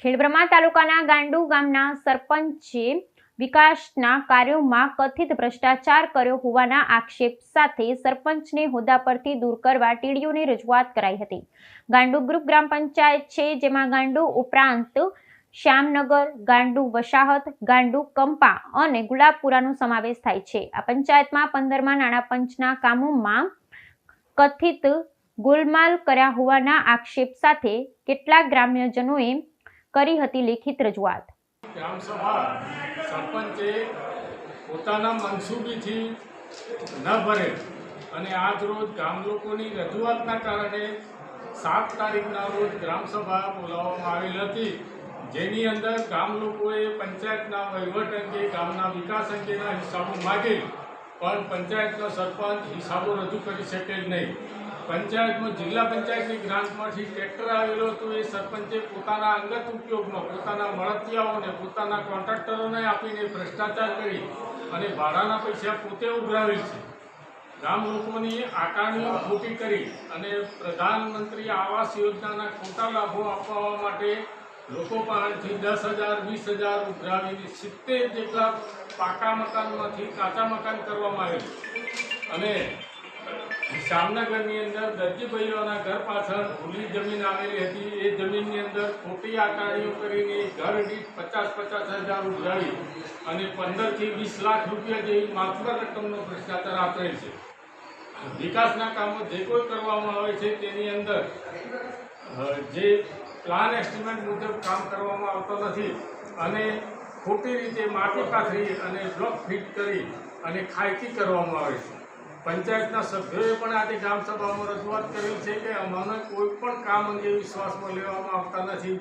ખેડબ્રહ્મા તાલુકાના ગાંડુ ગામના સરપંચે વિકાસના કાર્યોમાં કથિત ભ્રષ્ટાચાર કર્યો હોવાના આક્ષેપ સાથે સરપંચને હોદ્દા પરથી દૂર કરવા ટીડીઓને રજૂઆત કરાઈ હતી। ગાંડુ ગ્રુપ ગ્રામ પંચાયત છે, જેમાં ગાંડુ ઉપરાંત શ્યામનગર, ગાંડુ વસાહત, ગાંડુ કંપા અને ગુલાબપુરાનો સમાવેશ થાય છે। આ પંચાયતમાં 15મા નાણાં પંચના કામોમાં કથિત ગોલમાલ કર્યા હોવાના આક્ષેપ સાથે કેટલાક ગ્રામ્યજનોએ કરી હતી લેખિત રજૂઆત। ગ્રામસભા સરપંચે પોતાના મનસૂબીથી ન ભરે અને આજ રોજ ગામ લોકોની રજૂઆતના કારણે 7 તારીખના રોજ ગ્રામસભા બોલાવવામાં આવેલ હતી, જેની અંદર ગામ લોકોએ પંચાયતના વહીવટ અંગે, ગામના વિકાસ અંગેના હિસાબો માગેલ, પણ પંચાયતનો સરપંચ હિસાબો રજૂ કરી શકેલ નહીં। પંચાયતમાં જિલ્લા પંચાયતની ગ્રાન્ટમાંથી ટ્રેક્ટર આવેલો હતો, એ સરપંચે પોતાના અંગત ઉપયોગમાં પોતાના મળતિયાઓને, પોતાના કોન્ટ્રાક્ટરોને આપીને ભ્રષ્ટાચાર કરી અને ભાડાના પૈસા પોતે ઉઘરાવેલ છે। ગામ લોકોની આકારણીઓ ખોટી કરી અને પ્રધાનમંત્રી આવાસ યોજનાના ખોટા લાભો આપવા માટે લોકો પાસેથી 10,000, 20,000 ઉઘરાવીને 70 જેટલા પાકા મકાનમાંથી કાચા મકાન કરવામાં આવેલ અને શ્યામનગરની અંદર દરજીભાઈઓના ઘર પાછળ ખુલ્લી જમીન આવેલી હતી, એ જમીનની અંદર ખોટી આકારણીઓ કરીને ઘર દીઠ 50,000 ઉઘરાવી અને 15 થી 20 લાખ રૂપિયા જેવી માત્ર રકમનો ભ્રષ્ટાચાર આચરેલ છે। વિકાસના કામો જે કોઈ કરવામાં આવે છે તેની અંદર જે પ્લાન એસ્ટિમેટ મુજબ કામ કરવામાં આવતો નથી અને ખોટી રીતે માટી પાથરી અને બ્લોક ફિટ કરી અને ખાયકી કરવામાં આવે છે। પંચાયતના સભ્યોએ પણ આજે ગ્રામસભામાં રજૂઆત કરેલ છે કે અમને કોઈ પણ કામ અંગે વિશ્વાસમાં લેવામાં આવતા નથી।